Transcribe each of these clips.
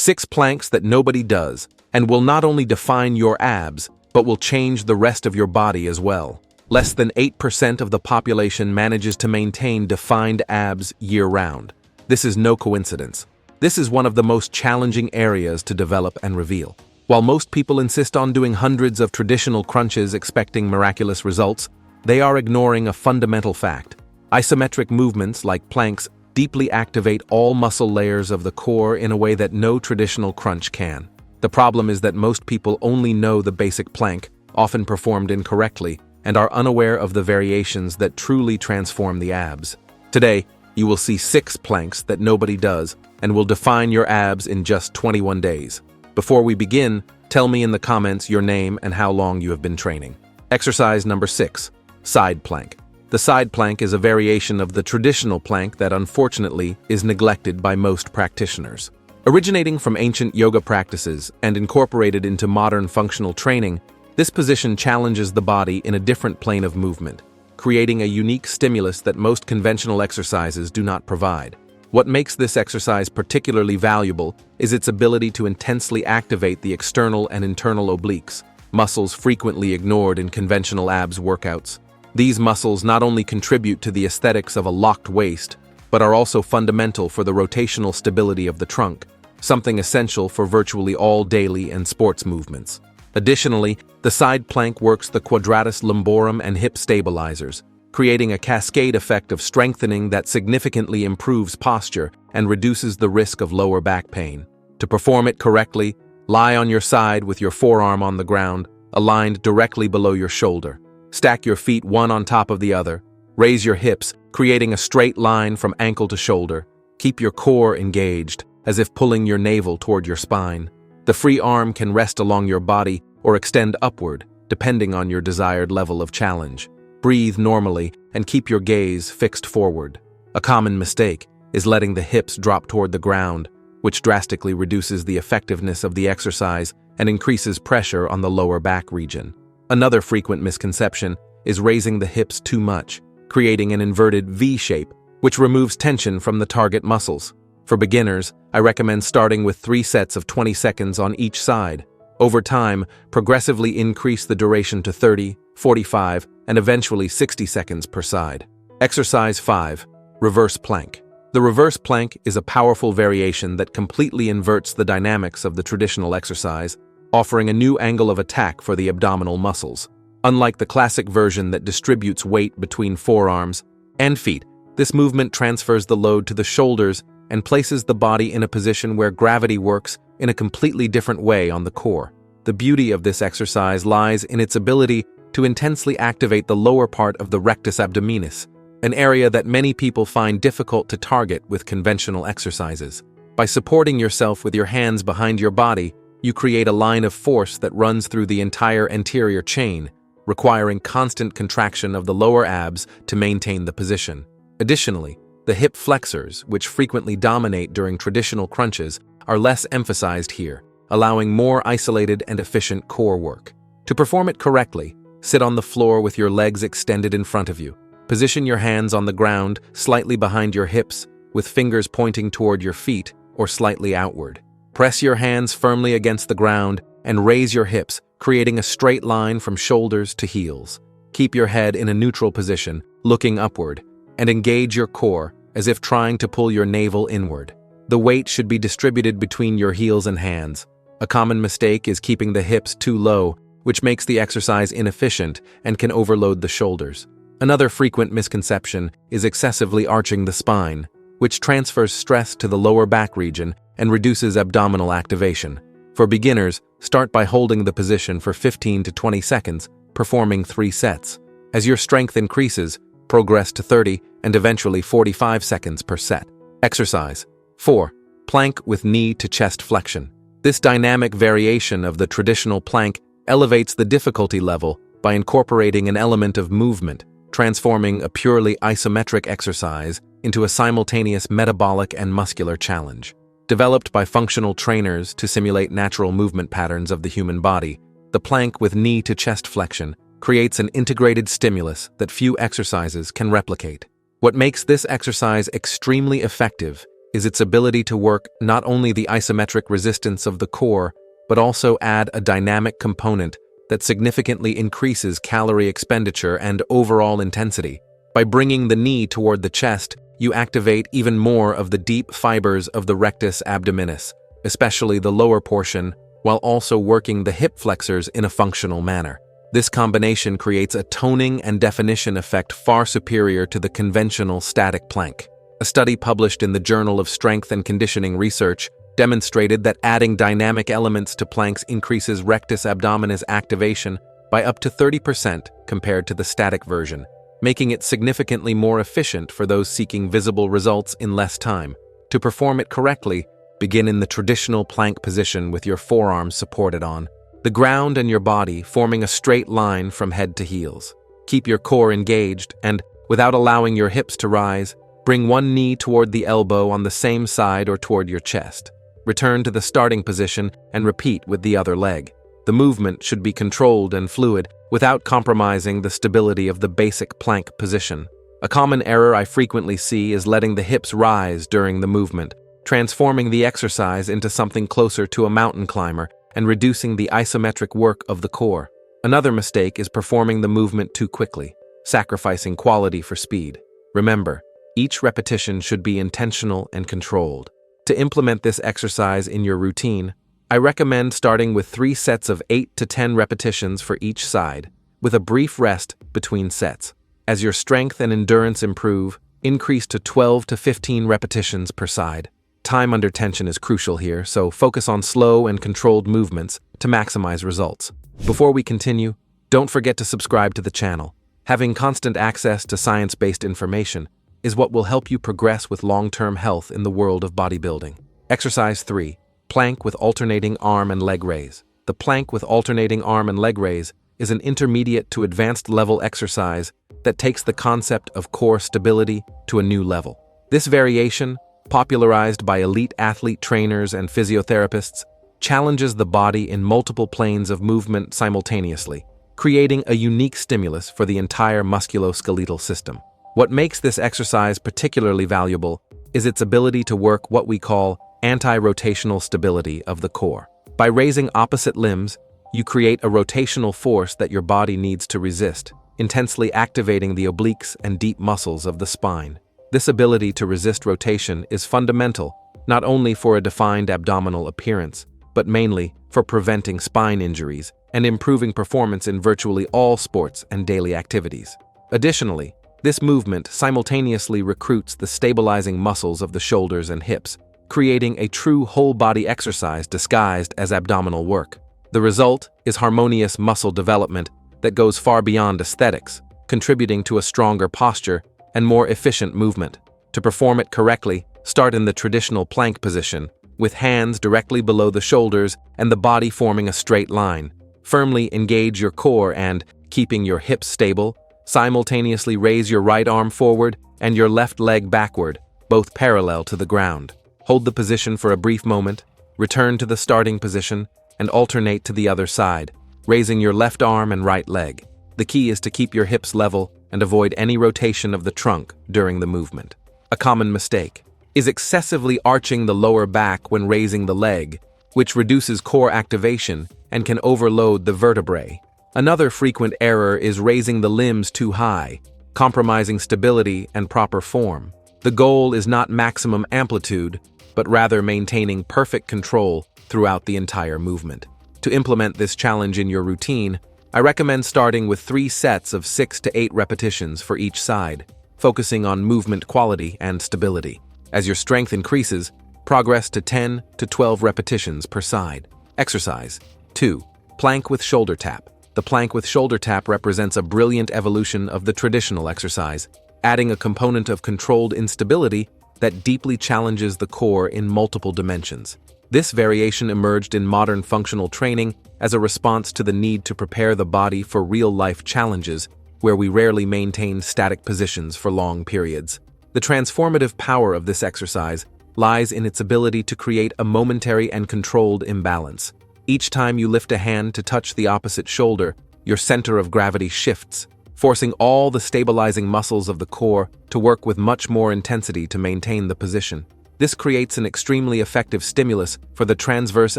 6 planks that nobody does, and will not only define your abs, but will change the rest of your body as well. Less than 8% of the population manages to maintain defined abs year-round. This is no coincidence. This is one of the most challenging areas to develop and reveal. While most people insist on doing hundreds of traditional crunches expecting miraculous results, they are ignoring a fundamental fact. Isometric movements like planks deeply activate all muscle layers of the core in a way that no traditional crunch can. The problem is that most people only know the basic plank, often performed incorrectly, and are unaware of the variations that truly transform the abs. Today, you will see 6 planks that nobody does and will define your abs in just 21 days. Before we begin, tell me in the comments your name and how long you have been training. Exercise number 6, side plank. The side plank is a variation of the traditional plank that unfortunately is neglected by most practitioners. Originating from ancient yoga practices and incorporated into modern functional training, this position challenges the body in a different plane of movement, creating a unique stimulus that most conventional exercises do not provide. What makes this exercise particularly valuable is its ability to intensely activate the external and internal obliques, muscles frequently ignored in conventional abs workouts. These muscles not only contribute to the aesthetics of a locked waist, but are also fundamental for the rotational stability of the trunk, something essential for virtually all daily and sports movements. Additionally, the side plank works the quadratus lumborum and hip stabilizers, creating a cascade effect of strengthening that significantly improves posture and reduces the risk of lower back pain. To perform it correctly, lie on your side with your forearm on the ground, aligned directly below your shoulder. Stack your feet one on top of the other. Raise your hips, creating a straight line from ankle to shoulder. Keep your core engaged, as if pulling your navel toward your spine. The free arm can rest along your body or extend upward, depending on your desired level of challenge. Breathe normally and keep your gaze fixed forward. A common mistake is letting the hips drop toward the ground, which drastically reduces the effectiveness of the exercise and increases pressure on the lower back region. Another frequent misconception is raising the hips too much, creating an inverted V shape, which removes tension from the target muscles. For beginners, I recommend starting with 3 sets of 20 seconds on each side. Over time, progressively increase the duration to 30, 45, and eventually 60 seconds per side. Exercise 5, reverse plank. The reverse plank is a powerful variation that completely inverts the dynamics of the traditional exercise, offering a new angle of attack for the abdominal muscles. Unlike the classic version that distributes weight between forearms and feet, this movement transfers the load to the shoulders and places the body in a position where gravity works in a completely different way on the core. The beauty of this exercise lies in its ability to intensely activate the lower part of the rectus abdominis, an area that many people find difficult to target with conventional exercises. By supporting yourself with your hands behind your body, you create a line of force that runs through the entire anterior chain, requiring constant contraction of the lower abs to maintain the position. Additionally, the hip flexors, which frequently dominate during traditional crunches, are less emphasized here, allowing more isolated and efficient core work. To perform it correctly, sit on the floor with your legs extended in front of you. Position your hands on the ground, slightly behind your hips, with fingers pointing toward your feet or slightly outward. Press your hands firmly against the ground and raise your hips, creating a straight line from shoulders to heels. Keep your head in a neutral position, looking upward, and engage your core as if trying to pull your navel inward. The weight should be distributed between your heels and hands. A common mistake is keeping the hips too low, which makes the exercise inefficient and can overload the shoulders. Another frequent misconception is excessively arching the spine, which transfers stress to the lower back region and reduces abdominal activation. For beginners, start by holding the position for 15 to 20 seconds, performing 3 sets. As your strength increases, progress to 30 and eventually 45 seconds per set. Exercise 4. Plank with knee to chest flexion. This dynamic variation of the traditional plank elevates the difficulty level by incorporating an element of movement, transforming a purely isometric exercise into a simultaneous metabolic and muscular challenge. Developed by functional trainers to simulate natural movement patterns of the human body, the plank with knee to chest flexion creates an integrated stimulus that few exercises can replicate. What makes this exercise extremely effective is its ability to work not only the isometric resistance of the core, but also add a dynamic component that significantly increases calorie expenditure and overall intensity. By bringing the knee toward the chest, you activate even more of the deep fibers of the rectus abdominis, especially the lower portion, while also working the hip flexors in a functional manner. This combination creates a toning and definition effect far superior to the conventional static plank. A study published in the Journal of Strength and Conditioning Research demonstrated that adding dynamic elements to planks increases rectus abdominis activation by up to 30% compared to the static version, making it significantly more efficient for those seeking visible results in less time. To perform it correctly, begin in the traditional plank position with your forearms supported on the ground and your body forming a straight line from head to heels. Keep your core engaged and, without allowing your hips to rise, bring one knee toward the elbow on the same side or toward your chest. Return to the starting position and repeat with the other leg. The movement should be controlled and fluid without compromising the stability of the basic plank position. A common error I frequently see is letting the hips rise during the movement, transforming the exercise into something closer to a mountain climber and reducing the isometric work of the core. Another mistake is performing the movement too quickly, sacrificing quality for speed. Remember, each repetition should be intentional and controlled. To implement this exercise in your routine, I recommend starting with 3 sets of 8 to 10 repetitions for each side, with a brief rest between sets. As your strength and endurance improve, increase to 12 to 15 repetitions per side. Time under tension is crucial here, so focus on slow and controlled movements to maximize results. Before we continue, don't forget to subscribe to the channel. Having constant access to science-based information is what will help you progress with long-term health in the world of bodybuilding. Exercise 3. Plank with alternating arm and leg raise. The plank with alternating arm and leg raise is an intermediate to advanced level exercise that takes the concept of core stability to a new level. This variation, popularized by elite athlete trainers and physiotherapists, challenges the body in multiple planes of movement simultaneously, creating a unique stimulus for the entire musculoskeletal system. What makes this exercise particularly valuable is its ability to work what we call anti-rotational stability of the core. By raising opposite limbs, you create a rotational force that your body needs to resist, intensely activating the obliques and deep muscles of the spine. This ability to resist rotation is fundamental, not only for a defined abdominal appearance, but mainly for preventing spine injuries and improving performance in virtually all sports and daily activities. Additionally, this movement simultaneously recruits the stabilizing muscles of the shoulders and hips, creating a true whole-body exercise disguised as abdominal work. The result is harmonious muscle development that goes far beyond aesthetics, contributing to a stronger posture and more efficient movement. To perform it correctly, start in the traditional plank position, with hands directly below the shoulders and the body forming a straight line. Firmly engage your core and, keeping your hips stable, simultaneously raise your right arm forward and your left leg backward, both parallel to the ground. Hold the position for a brief moment, return to the starting position, and alternate to the other side, raising your left arm and right leg. The key is to keep your hips level and avoid any rotation of the trunk during the movement. A common mistake is excessively arching the lower back when raising the leg, which reduces core activation and can overload the vertebrae. Another frequent error is raising the limbs too high, compromising stability and proper form. The goal is not maximum amplitude, but rather maintaining perfect control throughout the entire movement. To implement this challenge in your routine, I recommend starting with 3 sets of 6 to 8 repetitions for each side, focusing on movement quality and stability. As your strength increases, progress to 10 to 12 repetitions per side. Exercise 2. Plank with shoulder tap. The plank with shoulder tap represents a brilliant evolution of the traditional exercise, adding a component of controlled instability that deeply challenges the core in multiple dimensions. This variation emerged in modern functional training as a response to the need to prepare the body for real-life challenges where we rarely maintain static positions for long periods. The transformative power of this exercise lies in its ability to create a momentary and controlled imbalance. Each time you lift a hand to touch the opposite shoulder, your center of gravity shifts, forcing all the stabilizing muscles of the core to work with much more intensity to maintain the position. This creates an extremely effective stimulus for the transverse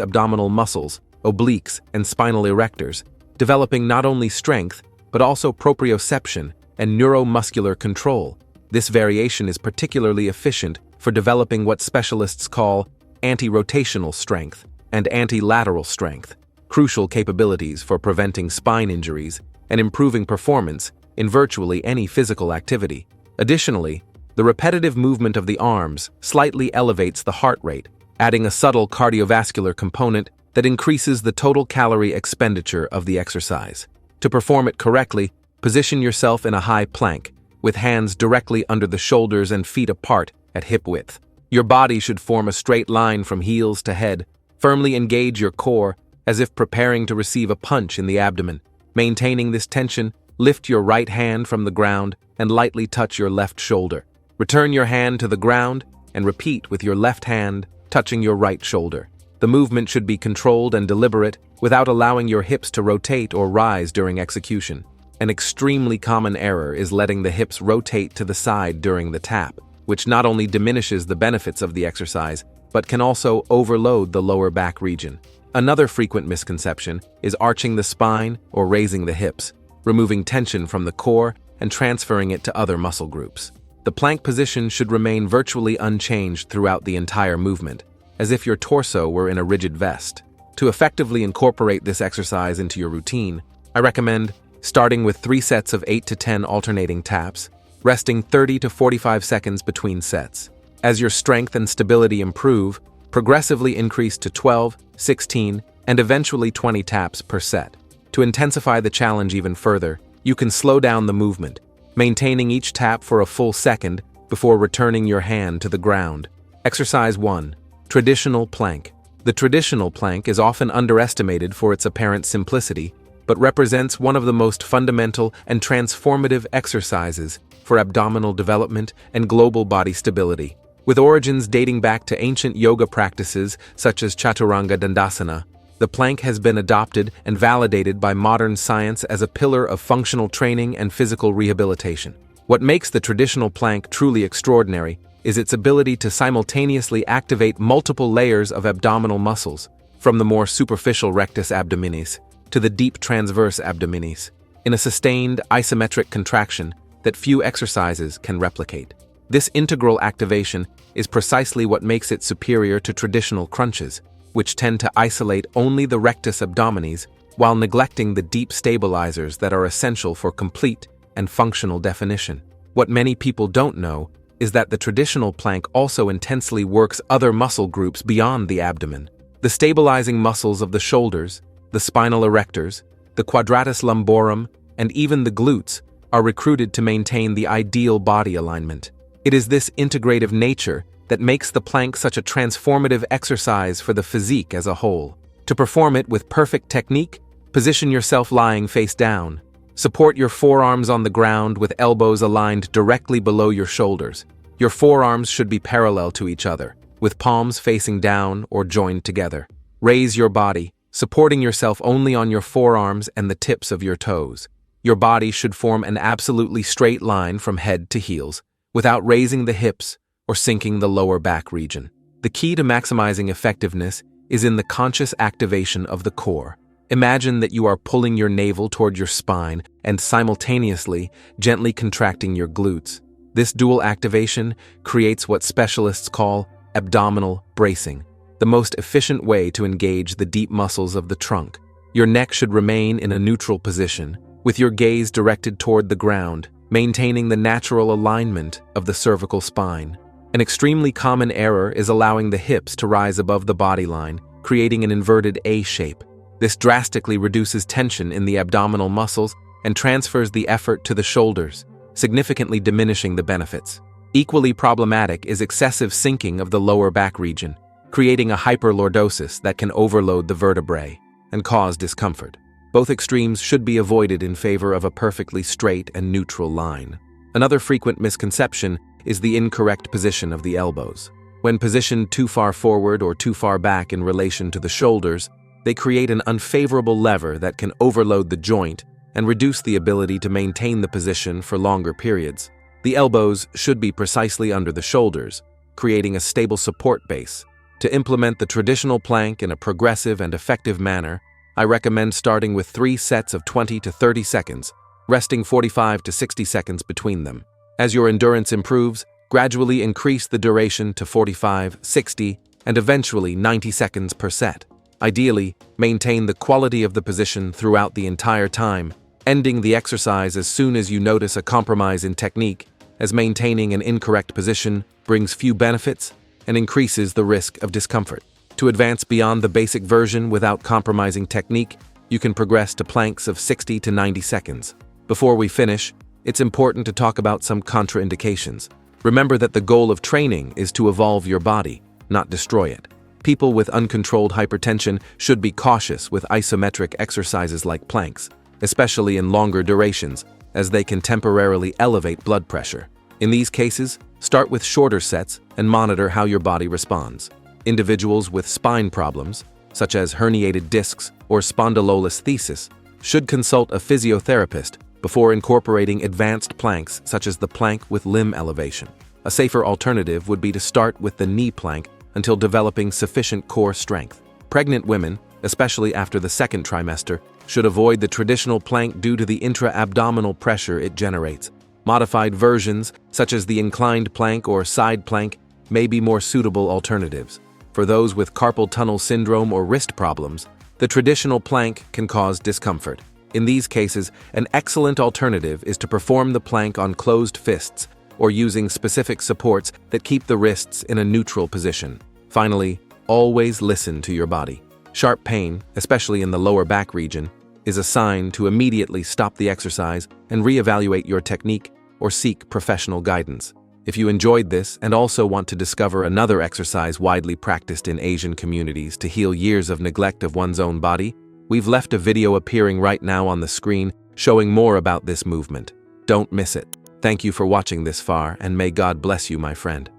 abdominal muscles, obliques, and spinal erectors, developing not only strength, but also proprioception and neuromuscular control. This variation is particularly efficient for developing what specialists call anti-rotational strength and anti-lateral strength, crucial capabilities for preventing spine injuries and improving performance in virtually any physical activity. Additionally, the repetitive movement of the arms slightly elevates the heart rate, adding a subtle cardiovascular component that increases the total calorie expenditure of the exercise. To perform it correctly, position yourself in a high plank, with hands directly under the shoulders and feet apart at hip width. Your body should form a straight line from heels to head. Firmly engage your core as if preparing to receive a punch in the abdomen. Maintaining this tension, lift your right hand from the ground and lightly touch your left shoulder. Return your hand to the ground and repeat with your left hand touching your right shoulder. The movement should be controlled and deliberate without allowing your hips to rotate or rise during execution. An extremely common error is letting the hips rotate to the side during the tap, which not only diminishes the benefits of the exercise, but can also overload the lower back region. Another frequent misconception is arching the spine or raising the hips, removing tension from the core and transferring it to other muscle groups. The plank position should remain virtually unchanged throughout the entire movement, as if your torso were in a rigid vest. To effectively incorporate this exercise into your routine, I recommend starting with 3 sets of 8 to 10 alternating taps, resting 30 to 45 seconds between sets. As your strength and stability improve, progressively increase to 12, 16, and eventually 20 taps per set. To intensify the challenge even further, you can slow down the movement, maintaining each tap for a full second before returning your hand to the ground. Exercise 1. Traditional plank. The traditional plank is often underestimated for its apparent simplicity, but represents one of the most fundamental and transformative exercises for abdominal development and global body stability. With origins dating back to ancient yoga practices such as Chaturanga Dandasana, the plank has been adopted and validated by modern science as a pillar of functional training and physical rehabilitation. What makes the traditional plank truly extraordinary is its ability to simultaneously activate multiple layers of abdominal muscles, from the more superficial rectus abdominis to the deep transverse abdominis, in a sustained isometric contraction that few exercises can replicate. This integral activation is precisely what makes it superior to traditional crunches, which tend to isolate only the rectus abdominis while neglecting the deep stabilizers that are essential for complete and functional definition. What many people don't know is that the traditional plank also intensely works other muscle groups beyond the abdomen. The stabilizing muscles of the shoulders, the spinal erectors, the quadratus lumborum, and even the glutes are recruited to maintain the ideal body alignment. It is this integrative nature that makes the plank such a transformative exercise for the physique as a whole. To perform it with perfect technique, position yourself lying face down. Support your forearms on the ground with elbows aligned directly below your shoulders. Your forearms should be parallel to each other, with palms facing down or joined together. Raise your body, supporting yourself only on your forearms and the tips of your toes. Your body should form an absolutely straight line from head to heels, without raising the hips or sinking the lower back region. The key to maximizing effectiveness is in the conscious activation of the core. Imagine that you are pulling your navel toward your spine and simultaneously gently contracting your glutes. This dual activation creates what specialists call abdominal bracing, the most efficient way to engage the deep muscles of the trunk. Your neck should remain in a neutral position, with your gaze directed toward the ground, maintaining the natural alignment of the cervical spine. An extremely common error is allowing the hips to rise above the body line, creating an inverted A shape. This drastically reduces tension in the abdominal muscles and transfers the effort to the shoulders, significantly diminishing the benefits. Equally problematic is excessive sinking of the lower back region, creating a hyperlordosis that can overload the vertebrae and cause discomfort. Both extremes should be avoided in favor of a perfectly straight and neutral line. Another frequent misconception is the incorrect position of the elbows. When positioned too far forward or too far back in relation to the shoulders, they create an unfavorable lever that can overload the joint and reduce the ability to maintain the position for longer periods. The elbows should be precisely under the shoulders, creating a stable support base. To implement the traditional plank in a progressive and effective manner, I recommend starting with 3 sets of 20 to 30 seconds, resting 45 to 60 seconds between them. As your endurance improves, gradually increase the duration to 45, 60, and eventually 90 seconds per set. Ideally, maintain the quality of the position throughout the entire time, ending the exercise as soon as you notice a compromise in technique, as maintaining an incorrect position brings few benefits and increases the risk of discomfort. To advance beyond the basic version without compromising technique, you can progress to planks of 60 to 90 seconds. Before we finish, it's important to talk about some contraindications. Remember that the goal of training is to evolve your body, not destroy it. People with uncontrolled hypertension should be cautious with isometric exercises like planks, especially in longer durations, as they can temporarily elevate blood pressure. In these cases, start with shorter sets and monitor how your body responds. Individuals with spine problems, such as herniated discs or spondylolisthesis, should consult a physiotherapist before incorporating advanced planks such as the plank with limb elevation. A safer alternative would be to start with the knee plank until developing sufficient core strength. Pregnant women, especially after the second trimester, should avoid the traditional plank due to the intra-abdominal pressure it generates. Modified versions, such as the inclined plank or side plank, may be more suitable alternatives. For those with carpal tunnel syndrome or wrist problems, the traditional plank can cause discomfort. In these cases, an excellent alternative is to perform the plank on closed fists or using specific supports that keep the wrists in a neutral position. Finally, always listen to your body. Sharp pain, especially in the lower back region, is a sign to immediately stop the exercise and reevaluate your technique or seek professional guidance. If you enjoyed this and also want to discover another exercise widely practiced in Asian communities to heal years of neglect of one's own body, we've left a video appearing right now on the screen showing more about this movement. Don't miss it. Thank you for watching this far, and may God bless you, my friend.